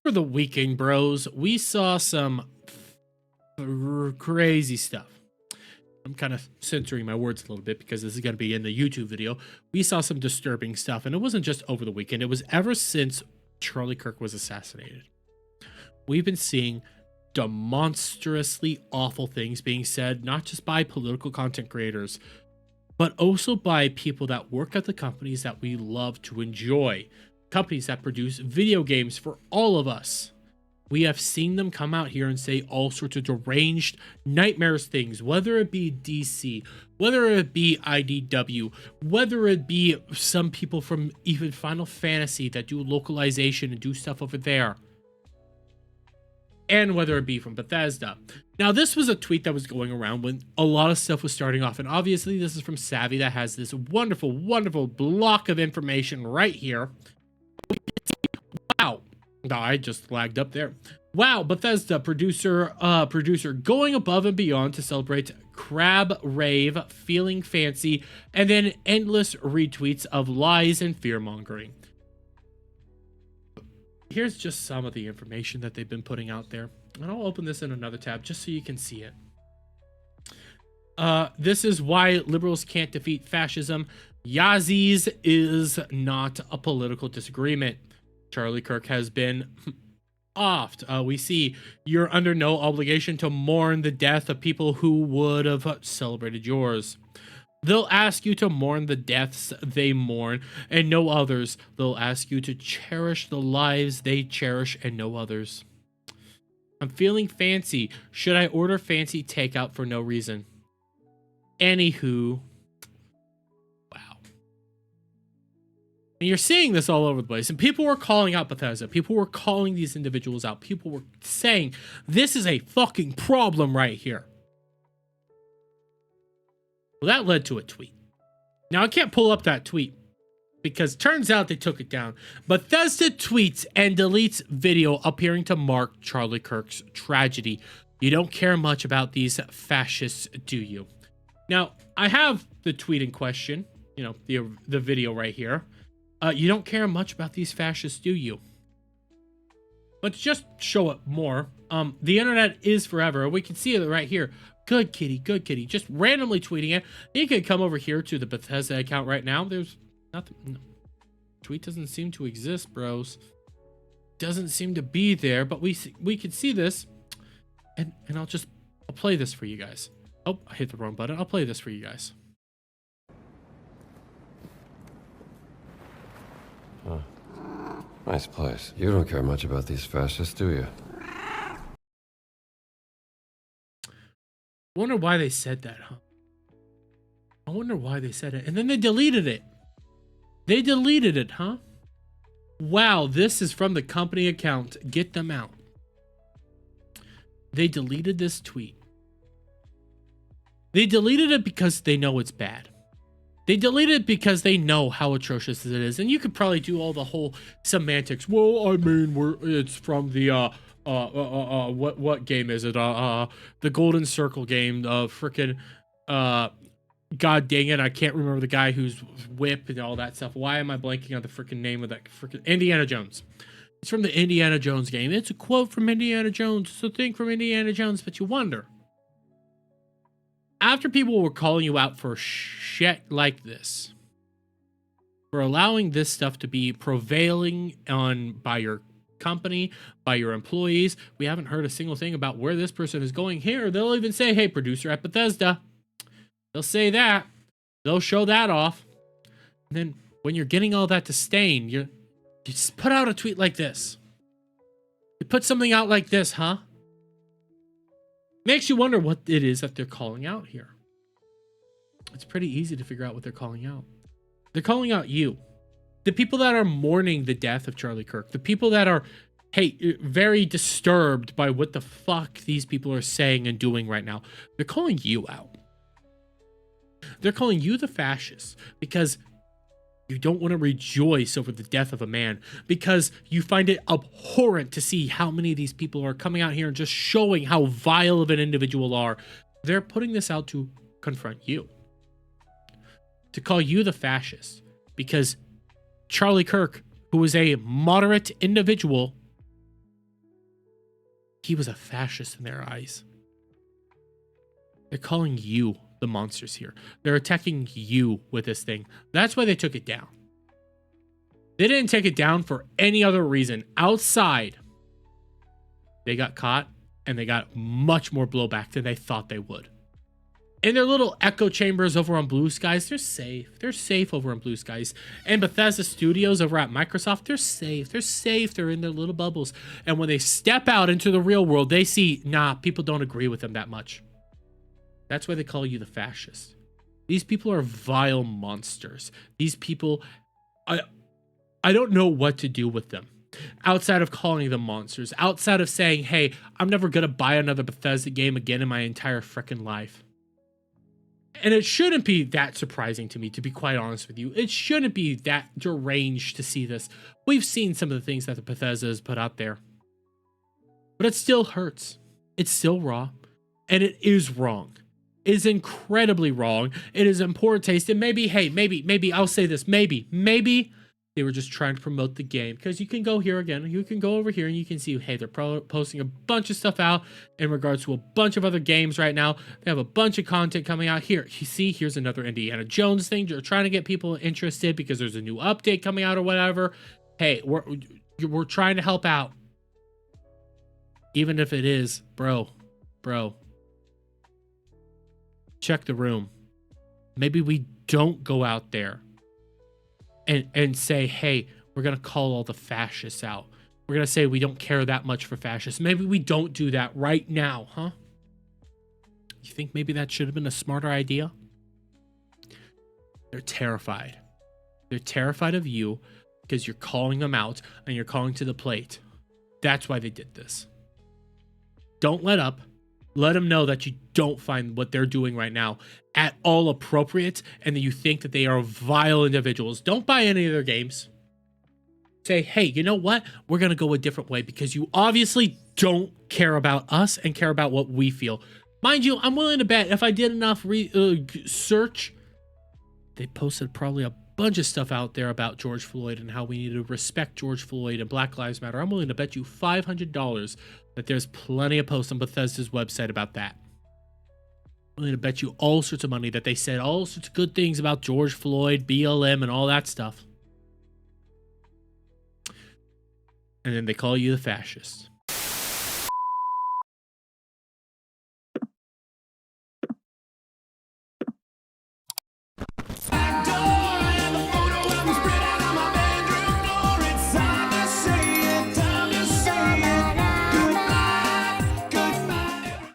For the weekend, bros, we saw some crazy stuff. I'm kind of censoring my words a little bit because this is going to be in the YouTube video. We saw some disturbing stuff, and it wasn't just over the weekend. It was ever since Charlie Kirk was assassinated. We've been seeing demonstrously awful things being said, not just by political content creators, but also by people that work at the companies that we love to enjoy. Companies that produce video games for all of us. We have seen them come out here and say all sorts of deranged, nightmares things, whether it be DC, whether it be IDW, whether it be some people from even Final Fantasy that do localization and do stuff over there, and whether it be from Bethesda. Now, this was a tweet that was going around when a lot of stuff was starting off, and obviously this is from Savvy that has this wonderful, wonderful block of information right here. Wow. No, I just lagged up there. Wow, Bethesda producer going above and beyond to celebrate Crab Rave, feeling fancy, and then endless retweets of lies and fear-mongering. Here's just some of the information that they've been putting out there. And I'll open this in another tab just so you can see it. This is why liberals can't defeat fascism. Yazie's is not a political disagreement. Charlie Kirk has been offed. We see you're under no obligation to mourn the death of people who would have celebrated yours. They'll ask you to mourn the deaths they mourn and no others. They'll ask you to cherish the lives they cherish and no others. I'm feeling fancy. Should I order fancy takeout for no reason? Anywho. Wow. And you're seeing this all over the place. And people were calling out Bethesda. People were calling these individuals out. People were saying, this is a fucking problem right here. Well, that led to a tweet. Now, I can't pull up that tweet because turns out they took it down. Bethesda tweets and deletes video appearing to mark Charlie Kirk's tragedy. You don't care much about these fascists, do you? Now, I have the tweet in question, you know, the video right here. You don't care much about these fascists, do you? Let's just show it more. The internet is forever. We can see it right here. Good kitty, good kitty. Just randomly tweeting it. You can come over here to the Bethesda account right now. There's nothing. No. Tweet doesn't seem to exist, bros. Doesn't seem to be there, but we can see this. And I'll play this for you guys. Oh, I hit the wrong button. I'll play this for you guys. Huh. Nice place. You don't care much about these fascists, do you? I wonder why they said that, huh? I wonder why they said it. And then they deleted it. They deleted it, huh? Wow, this is from the company account. Get them out. They deleted this tweet. They deleted it because they know it's bad. They deleted it because they know how atrocious it is. And you could probably do all the whole semantics. Well, I mean, it's from the what game is it? The Golden Circle game. Freaking God dang it, I can't remember the guy who's whip and all that stuff. Why am I blanking on the freaking name of that freaking Indiana Jones? It's from the Indiana Jones game. It's a quote from Indiana Jones. It's a thing from Indiana Jones, but you wonder. After people were calling you out for shit like this, for allowing this stuff to be prevailing by your company, by your employees, we haven't heard a single thing about where this person is going here. They'll even say, hey, producer at Bethesda. They'll say that. They'll show that off. And then when you're getting all that to stain, you just put out a tweet like this. You put something out like this, huh? Makes you wonder what it is that they're calling out here. It's pretty easy to figure out what they're calling out. They're calling out you. The people that are mourning the death of Charlie Kirk. The people that are, hey, very disturbed by what the fuck these people are saying and doing right now. They're calling you out. They're calling you the fascist because you don't want to rejoice over the death of a man, because you find it abhorrent to see how many of these people are coming out here and just showing how vile of an individual are. They're putting this out to confront you, to call you the fascist, because Charlie Kirk, who was a moderate individual, he was a fascist in their eyes. They're calling you the monsters here. They're attacking you with this thing. That's why they took it down. They didn't take it down for any other reason outside. They got caught and they got much more blowback than they thought they would. In their little echo chambers over on Blue Skies, they're safe. They're safe over on Blue Skies. And Bethesda Studios over at Microsoft, they're safe. They're safe. They're in their little bubbles. And when they step out into the real world, they see, nah, people don't agree with them that much. That's why they call you the fascist. These people are vile monsters. These people, I don't know what to do with them. Outside of calling them monsters. Outside of saying, hey, I'm never going to buy another Bethesda game again in my entire frickin' life. And it shouldn't be that surprising to me, to be quite honest with you. It shouldn't be that deranged to see this. We've seen some of the things that the Bethesda has put out there. But it still hurts. It's still raw. And it is wrong. It is incredibly wrong. It is in poor taste. And maybe, hey, maybe, I'll say this. Maybe they were just trying to promote the game. Because you can go here again. You can go over here and you can see, hey, they're posting a bunch of stuff out in regards to a bunch of other games right now. They have a bunch of content coming out here. You see, here's another Indiana Jones thing. They're trying to get people interested because there's a new update coming out or whatever. Hey, we're trying to help out. Even if it is, bro. Check the room. Maybe we don't go out there and say, hey, we're going to call all the fascists out. We're going to say we don't care that much for fascists. Maybe we don't do that right now, huh? You think maybe that should have been a smarter idea? They're terrified. They're terrified of you because you're calling them out and you're calling to the plate. That's why they did this. Don't let up. Let them know that you don't find what they're doing right now at all appropriate and that you think that they are vile individuals. Don't buy any of their games. Say, hey, you know what? We're going to go a different way because you obviously don't care about us and care about what we feel. Mind you, I'm willing to bet if I did enough search, they posted probably a bunch of stuff out there about George Floyd and how we need to respect George Floyd and Black Lives Matter. I'm willing to bet you $500 that there's plenty of posts on Bethesda's website about that. I'm willing to bet you all sorts of money that they said all sorts of good things about George Floyd, BLM, and all that stuff. And then they call you the fascist.